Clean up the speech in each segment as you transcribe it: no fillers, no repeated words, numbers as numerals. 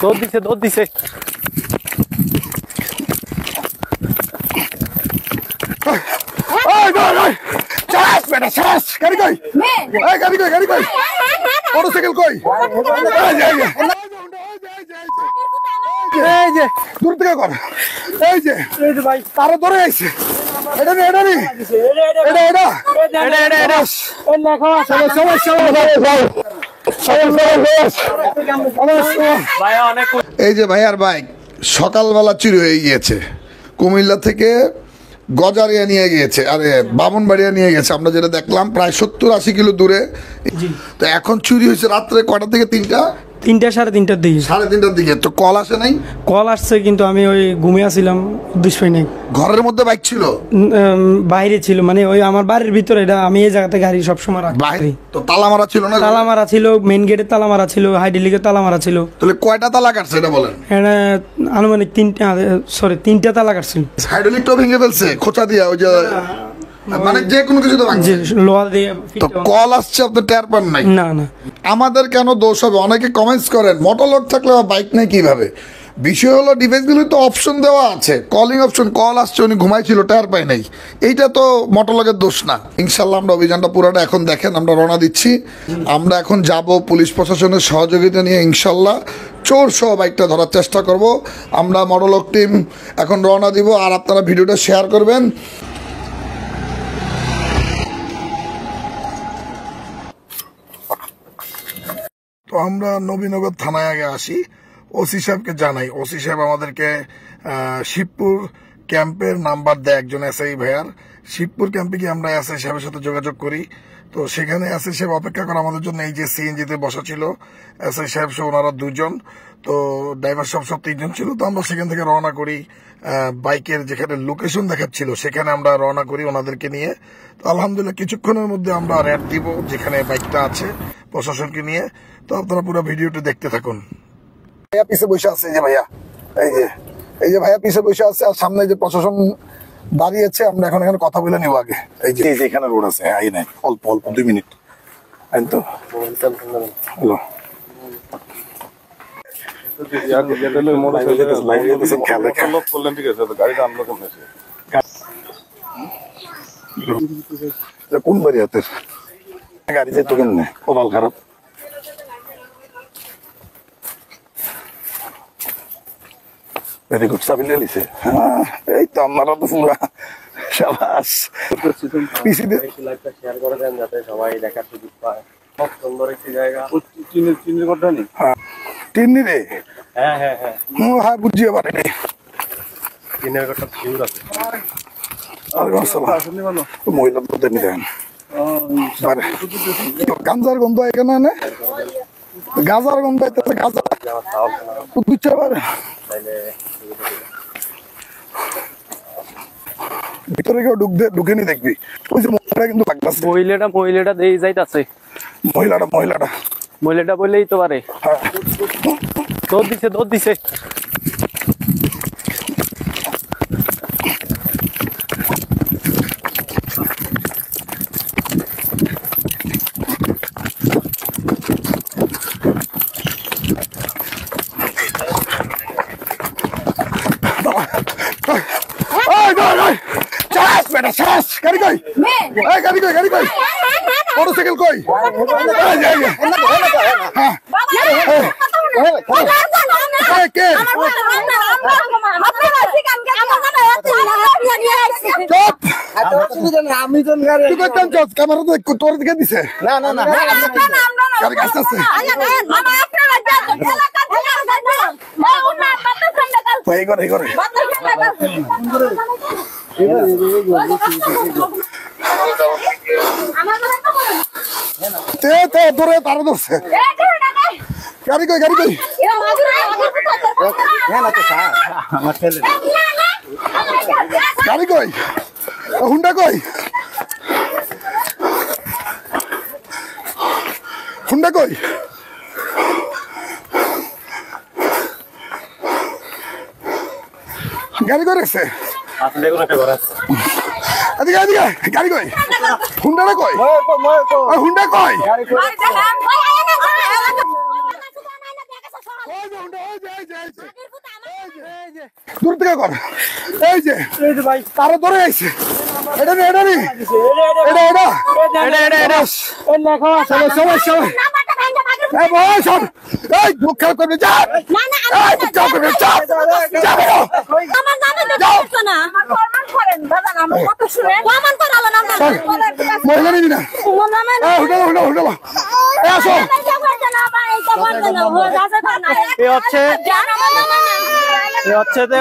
দৌড় দিছে মোটরসাইকেল কই দূর থেকে কর এই যে ভাই তারা ধরে আইছে এটা এই যে ভাইয়ার বাইক সকালবেলা চুরি হয়ে গিয়েছে কুমিল্লা থেকে গজারিয়া নিয়ে গিয়েছে আরে বামনবাড়িয়া নিয়ে গেছে আমরা যেটা দেখলাম প্রায় 70-80 কিলো দূরে তো এখন চুরি হয়েছে রাত্রে কয়টা থেকে 3টা 3:30টার দিকে 3:30টার দিকে তো কল আসে নাই কল আসছে কিন্তু আমি ওই ঘুমিয়ে ছিলাম দুষ্পাই নাই ঘরের মধ্যে বাইক ছিল বাইরে ছিল মানে ওই আমার বাড়ির ভিতরে এটা আমি এই জায়গাতে গাড়ি সবসময় রাখি তো তালা মারা ছিল না তালা মারা ছিল মেইন গেটে তালা মারা ছিল হাইডেলিকে তালা মারা ছিল তাহলে কয়টা তালা কাটছে এটা বলেন আনুমানিক 3টা তালা কাটছিল হাইড্রোলিকটা ভেঙে ফেলছে খোঁচা দিয়া ওই যে মানে যে কোনো কিছু তো ভাঙছে লোহা দিয়ে তো কল আসছে আপনি টের পান নাই না আমাদের কেন দোষ হবে অনেকে কমেন্টস করেন মোটরলোড থাকলে বাইক নেই কিভাবে বিষয় হলো ডিভাইসগুলো তো অপশন দেওয়া আছে কলিং অপশন কল আসছে উনি ঘুমাইছিল টের পায় নাই এইটা তো মোটরলোডের দোষ না ইনশাল্লাহ আমরা অভিযানটা পুরোটা এখন দেখেন আমরা রওনা দিচ্ছি আমরা এখন যাব পুলিশ প্রশাসনের সহযোগিতা নিয়ে ইনশাল্লাহ চোর সহ বাইকটা ধরার চেষ্টা করব আমরা মোটরলোড টিম এখন রওনা দিব আর আপনারা ভিডিওটা শেয়ার করবেন তো আমরা নবীনগর থানায় আগে আসি ওসি সাহেবকে জানাই ওসি সাহেব আমাদেরকে শিবপুর ক্যাম্পের নাম্বার দেয় একজন এসআই ভাইয়ার শিবপুর ক্যাম্পে গিয়ে আমরা এসআই সাহেবের সাথে যোগাযোগ করি তো সেখানে এসআই সাহেব অপেক্ষা করে আমাদের জন্য এই যে সিএনজিতে বসা ছিল এসআই সাহেব সহ ওনারা 2 জন তো ড্রাইভার সব 3 জন ছিল তো আমরা সেখান থেকে রওনা করি বাইকের যেখানে লোকেশন দেখাচ্ছিল সেখানে আমরা রওনা করি ওনাদেরকে নিয়ে তো আলহামদুলিল্লাহ কিছুক্ষণের মধ্যে আমরা র্যাড দিব যেখানে বাইকটা আছে প্রশাসনকে নিয়ে তো আপনারা পুরো ভিডিওটি দেখতে থাকুন ভাইয়া পিছে বসে আছে যে ভাইয়া এই যে ভাইয়া পিছে বসে আছে আর সামনে যে প্রশাসন দাঁড়িয়েছে আমরা এখন এখানে কথা বলে নিব আগে এই যে এখানে রোড আছে আই নাই অল্প 2 মিনিট আইন তো হ্যালো কোন বাড়ি হাতের গাড়ি যাই তো কেন কপাল খারাপ ভেরি গুড চাবি লিছে এই তো আপনারা তো পুরা শাবাশ শেয়ার করে দেন যাতে সবাই দেখার সুযোগ পায় খুব সুন্দর একটি জায়গা টিনের কথা নেই টিন্নি রে হ্যাঁ বুঝছি এবার টিনের কথা ভিউর আছে মহিলা বলতে নি দেন গাঞ্জার গন্ধ এখানে না গাজার গন্ধ আইতেছে গাজা বুঝতে পারে ভিতরে কেউ ঢুকেনি দেখবি ওই যে মহিলা কিন্তু মহিলাটা দিয়ে যাইতাছে মহিলাটা বললেই তো পারে দৌড় দিছে মোটরসাইকেল কই ক্যামেরা তো তোর দিকে দিছে ধরে তারা ধরছে গাড়ি কই গাড়ি কই হুন্ডা কই গাড়ি করে রেখেছে গাড়ি কই হুন্ডাটা কই হুন্ডা কই দূর থেকে কর এই যে তারা ধরে আইছে এটা সবাই এই দুঃখ করবে যা মহিলা নিবি না হোটেল আসো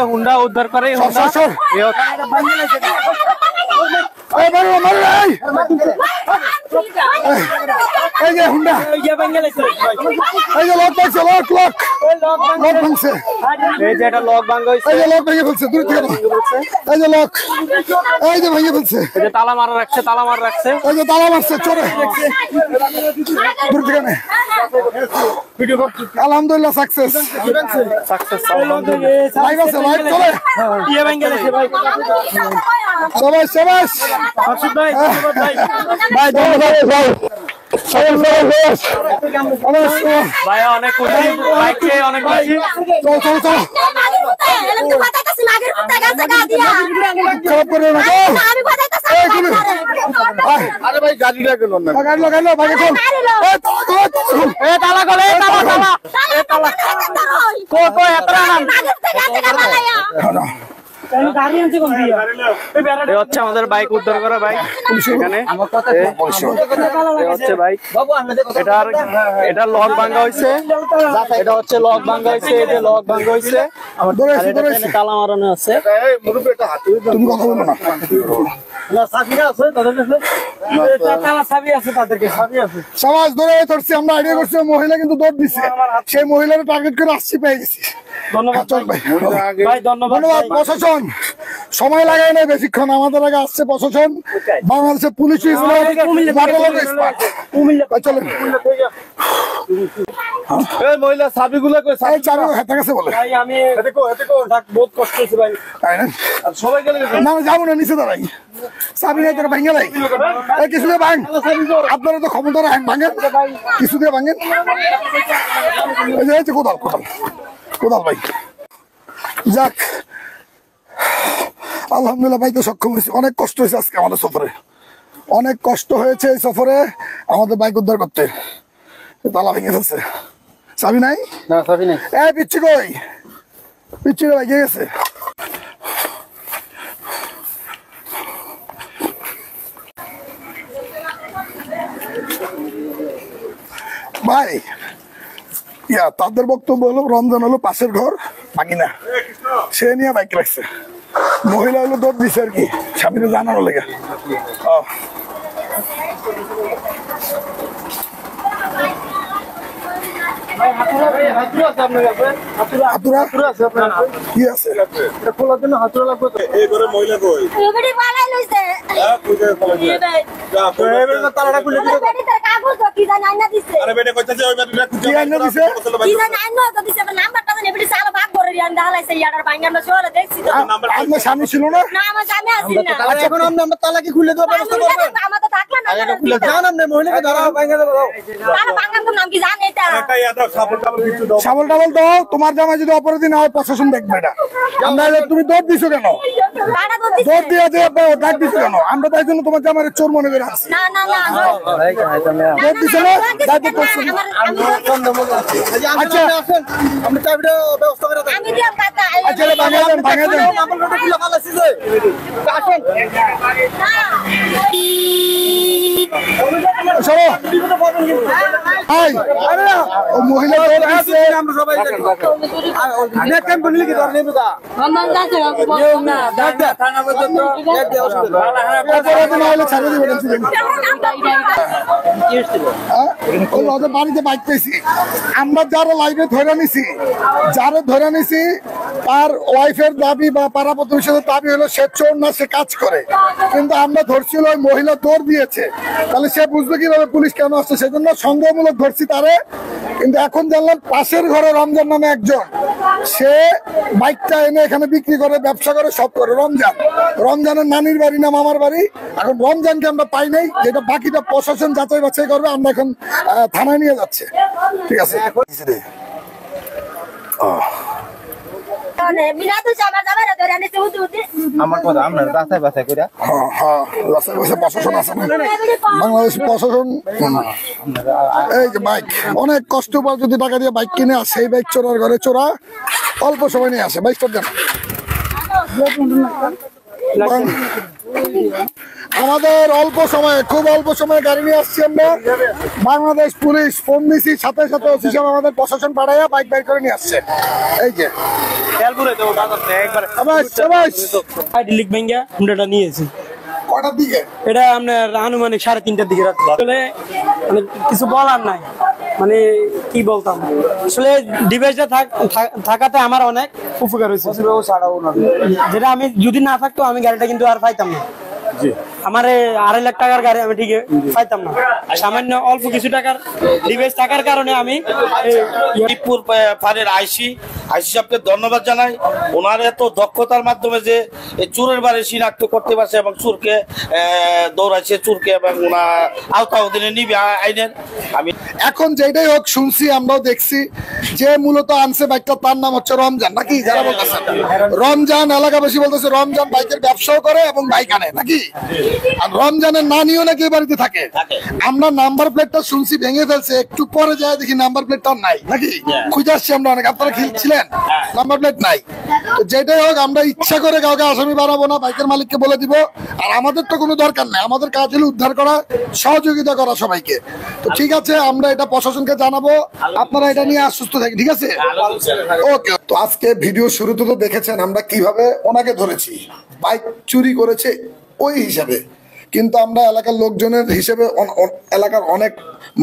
হুন্ডা উদ্ধার করে এই যে হুন্ডা এই যে লক ভাঙছে এই যে এটা লক ভাঙা হয়েছে এই যে লক ভেঙে ফেলছে দূর থেকে এই যে লক এই যে ভেঙে ফেলছে এই যে তালা মারা রাখছে এই যে তালা মারছে চোরে দূর থেকে নে আলহামদুলিল্লাহ সাকসেস লাইভ আছে লাইভ চলে ভাই ধন্যবাদ ভাই অনেক খুশি অনেক খুশি চল আরে ভাই গাড়িটা গেল না গাড়ি ভাগে চল তালা গলে হচ্ছে আমাদের বাইক উদ্ধার করা বাইক এখানে হচ্ছে বাইক এটা লক ভাঙা হয়েছে এটা হচ্ছে লক ভাঙা হয়েছে এটা লক ভাঙা হয়েছে তালা মারানো আছে তুমি কথা বলো না সমাজ ধরে ধরছি আমরা আইডিয়া করছি মহিলা কিন্তু দৌড় দিচ্ছে সেই মহিলার টার্গেট করে আসছি পেয়ে গেছি ধন্যবাদ প্রশাসন সময় লাগায় না বেশিক্ষণ আমাদের আগে আসছে প্রশাসন বাংলাদেশের পুলিশ মহিলা চাবি গুলো হাতে কাছে বলে আমি বহুত কষ্ট হয়েছে ভাই সবাই গেলে না যাবো না নিচে দাঁড়াই চাবি নাই তোরা ভাঙে নাই কিছু দিয়ে ভাঙ আপনারা তো ক্ষমতা রাখেন ভাঙেন কিছু দিয়ে ভাঙেন কোদাল ভাই যাক আলহামদুলিল্লাহ ভাই তো সক্ষম হয়েছে অনেক কষ্ট হয়েছে আজকে আমাদের সফরে অনেক কষ্ট হয়েছে এই সফরে আমাদের বাইক উদ্ধার করতে তালা ভেঙে ফেলছে চাবি নাই না চাবি নাই পিচ্ছি কই পিচ্ছি ভাই গেছে ভাই তাদের বক্তব্য হলো রমজান হলো পাশের ঘর ভাঙি না সে নিয়ে বাইক রাখছে মহিলা হলো দৌড় দিছে আর কি স্বামীরা জানানো লেগে কি আছে খোলার জন্য হাতুড়া লাগবে তালাটা খুলে স্বামী ছিল না এখন আমরা তালা কি খুলে দেবো সাবল টাবল তো তোমার জামাই যদি অপরাধী না হয় প্রশাসন দেখবে এটা আমরা তুমি দৌড় দিছো কেন দৌড় দিয়ে ডাক দিছো কেন আমরা তাই জন্য তোমার জামাইয়ের চোর মনে করে আসছি দৌড় দিছো না আচ্ছা আমরা চাবিটা ব্যবস্থা করে আচ্ছা ভাঙা দেন মহিলা বাড়িতে বাইক পেয়েছি আমরা যারা লাইভে ধরে নিছি তার ওয়াইফের দাবি বা পাড়া প্রতিবেশীদের দাবি হলো সে চোর না সে কাজ করে কিন্তু আমরা ধরছিল ওই মহিলা দৌড় দিয়েছে তাহলে সে বুঝবে কিভাবে পুলিশ কেন আসছে সেজন্য সন্দেহমূলক ধরছি তারে কিন্তু এখন জানলাম পাশের ঘরে রমজান নামে একজন সে বাইকটা এনে এখানে বিক্রি করে ব্যবসা করে সব করে রমজানের নানির বাড়ি না মামার বাড়ি এখন রমজানকে আমরা পাই নাই যেটা বাকিটা প্রশাসন যাচাই বাছাই করবে আমরা এখন থানায় নিয়ে যাচ্ছে ঠিক আছে আমার কথা আপনার বাছাই বাছাই করে হ্যাঁ হ্যাঁ রাস্তায় বসে প্রশাসন আছে না বাংলাদেশ প্রশাসন এই যে বাইক অনেক কষ্ট করে যদি টাকা দিয়ে বাইক কিনে আসে এই বাইক চোরার ঘরে চোরা অল্প সময় নিয়ে আসে বাইক দেন আমাদের অল্প সময়ে খুব অল্প সময়ে গাড়ি নিয়ে আসছি আমরা বাংলাদেশ পুলিশ ফোন দিছি সাথে সাথে ওসি সাহেব আমাদের প্রশাসন পাঠাইয়া বাইক বের করে নিয়ে আসছে এই যে লিক ভেঙ্গা হুন্ডাটা নিয়েছি কটার দিকে এটা আপনার আনুমানিক 3:30টার দিকে রাত্রে আসলে মানে কিছু বলার নাই মানে কি বলতাম আসলে ডিভাইসটা থাকাতে আমার অনেক উপকার হয়েছে যেটা আমি যদি না থাকতো আমি গাড়িটা কিন্তু আর পাইতাম না আমার 2.5 লাখ টাকার গাড়ি আমি ঠিক পাইতাম না সামান্য অল্প কিছু টাকার ডিভাইস থাকার কারণে আমি মিরপুর ফাঁড়ির আইসি সাহেবকে ধন্যবাদ জানাই ওনার এত দক্ষতার মাধ্যমে যে এই চোরের বাড়ি শনাক্ত করতে পারছে এবং চোরকে দৌড়াইছে চোরকে এবং ওনার আওতা অধীনে নিবে আইনের আমি এখন যেটাই হোক শুনছি আমরাও দেখছি যে মূলত আনছে বাইকটা তার নাম হচ্ছে রমজান নাকি যারা বলতেছেন রমজান এলাকাবাসী বলতেছে রমজান বাইকের ব্যবসাও করে এবং বাইক আনে নাকি আর রমজানের নানিও নাকি বাড়িতে থাকে আমরা নাম্বার প্লেটটা শুনছি ভেঙে ফেলছে একটু পরে যায় দেখি নাম্বার প্লেটটা নাই নাকি খুঁজে আসছি আমরা অনেক আপনারা ছিলেন নাম্বার প্লেট নাই তো যেটাই হোক আমরা ইচ্ছা করে কাউকে আসামি বাড়াবো না বাইকের মালিককে বলে দিব আর আমাদের তো কোনো দরকার নেই আমাদের কাজ হলো উদ্ধার করা সহযোগিতা করা সবাইকে তো ঠিক আছে আমরা এটা প্রশাসনকে জানাবো আপনারা এটা নিয়ে আশ্বস্ত থাকেন ঠিক আছে ওকে তো আজকে ভিডিও শুরুতে তো দেখেছেন আমরা কিভাবে ওনাকে ধরেছি বাইক চুরি করেছে ওই হিসাবে কিন্তু আমরা এলাকার লোকজনের হিসেবে এলাকার অনেক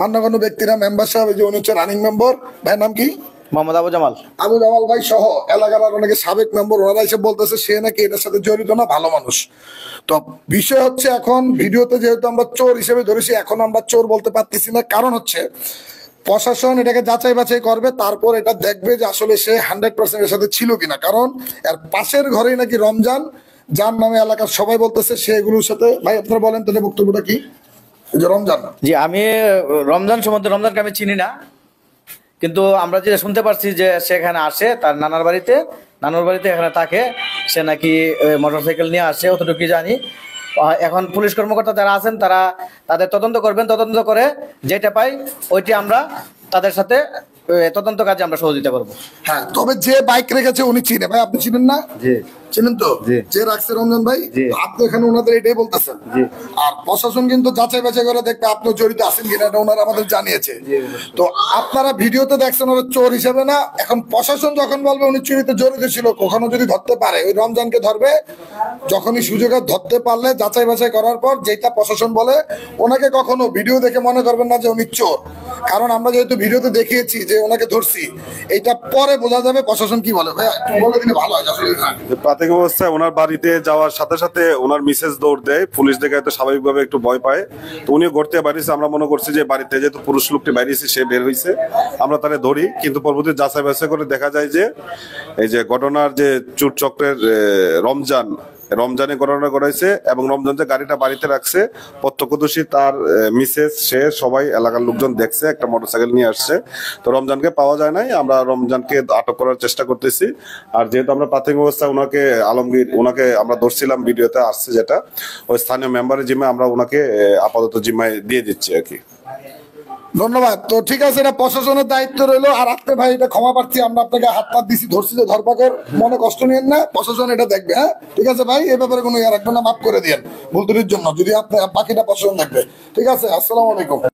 মান্যগণ্য ব্যক্তিরা মেম্বার সাহেব যে উনি হচ্ছে রানিং মেম্বার ভাইয়ের নাম কি মোহাম্মদ আবু জামাল ভাই সহ এলাকার আর অনেকে সাবেক মেম্বার ওনারা এসে বলতেছে সে নাকি এটার সাথে জড়িত না ভালো মানুষ তো বিষয় হচ্ছে এখন ভিডিওতে যেহেতু আমরা চোর হিসেবে ধরেছি এখন আমরা চোর বলতে পারতেছি না কারণ হচ্ছে প্রশাসন এটাকে যাচাই বাছাই করবে তারপর এটা দেখবে যে আসলে সে 100% এর সাথে ছিল কিনা কারণ এর পাশের ঘরেই নাকি রমজান যার নামে এলাকার সবাই বলতেছে সেগুলোর সাথে ভাই আপনারা বলেন তাহলে বক্তব্যটা কি যে রমজান জি আমি রমজান সম্বন্ধে রমজানকে আমি চিনি না কিন্তু আমরা যেটা শুনতে পারছি যে সেখানে আসে তার নানার বাড়িতে এখানে থাকে সে নাকি মোটরসাইকেল নিয়ে আসে অতটুকু জানি এখন পুলিশ কর্মকর্তা যারা আছেন তারা তাদের তদন্ত করবেন তদন্ত করে যেটা পাই ওইটি আমরা তাদের সাথে তদন্ত কাজে আমরা সহযোগিতা করবো হ্যাঁ তবে যে বাইক রেখেছে উনি চিনে ভাই আপনি চিনেন না জি চিনেন তো যে রাখছে রমজান ভাই আপনি এখানে ওনাদের এটাই বলতেছেন আর প্রশাসন কিন্তু যাচাই বাছাই করে দেখবে আপনি জড়িত আছেন কিনা এটা ওনারা আমাদের জানিয়েছে তো আপনারা ভিডিওতে দেখছেন ওরা চোর হিসেবে না এখন প্রশাসন যখন বলবে উনি চুরিতে জড়িত ছিল কখনো যদি ধরতে পারে ওই রমজানকে ধরবে যখনই সুযোগে ধরতে পারলে যাচাই বাছাই করার পর যেটা প্রশাসন বলে ওনাকে কখনো ভিডিও দেখে মনে করবেন না যে উনি চোর কারণ আমরা যেহেতু ভিডিওতে দেখিয়েছি যে ওনাকে ধরছি এটা পরে বোঝা যাবে প্রশাসন কি বলে ভাই বলে দিলে ভালো হয় আসলে প্রাথমিক অবস্থায় ওনার বাড়িতে যাওয়ার সাথে সাথে ওনার মিসেস দৌড় দেয় পুলিশ দেখে হয়তো স্বাভাবিকভাবে একটু ভয় পায় তো উনি ঘুরতে বাইরেছে আমরা মনে করছি যে বাড়িতে যেহেতু পুরুষ লোকটি বাইরেছে সে বের হয়েছে আমরা তাহলে ধরি কিন্তু পরবর্তী যাচাই বাছাই করে দেখা যায় যে এই যে ঘটনার যে চুর চক্রের রমজানে ঘটনা করাইছে এবং রমজান যে গাড়িটা বাড়িতে রাখছে প্রত্যক্ষদর্শী তার মিসেস সে সবাই এলাকার লোকজন দেখছে একটা মোটরসাইকেল নিয়ে আসছে তো রমজানকে পাওয়া যায় নাই আমরা রমজানকে আটক করার চেষ্টা করতেছি আর যেহেতু আমরা প্রাথমিক অবস্থায় ওনাকে আমরা ধরছিলাম ভিডিওতে আসছে যেটা ওই স্থানীয় মেম্বারের জিম্মায় আমরা ওনাকে আপাতত জিম্মায় দিয়ে দিচ্ছি আর কি ধন্যবাদ তো ঠিক আছে এটা প্রশাসনের দায়িত্ব রইলো আর আপনি ভাই এটা ক্ষমা প্রার্থী আমরা আপনাকে হাত পাত দিছি ধরছি যে ধরপাকড় মনে কষ্ট নিয়েন না প্রশাসন এটা দেখবে হ্যাঁ ঠিক আছে ভাই এই ব্যাপারে কোনো রাখবেন না মাফ করে দিয়েন ভুল ত্রুটির জন্য যদি আপনি বাকিটা প্রশাসন দেখবে ঠিক আছে আসসালামু আলাইকুম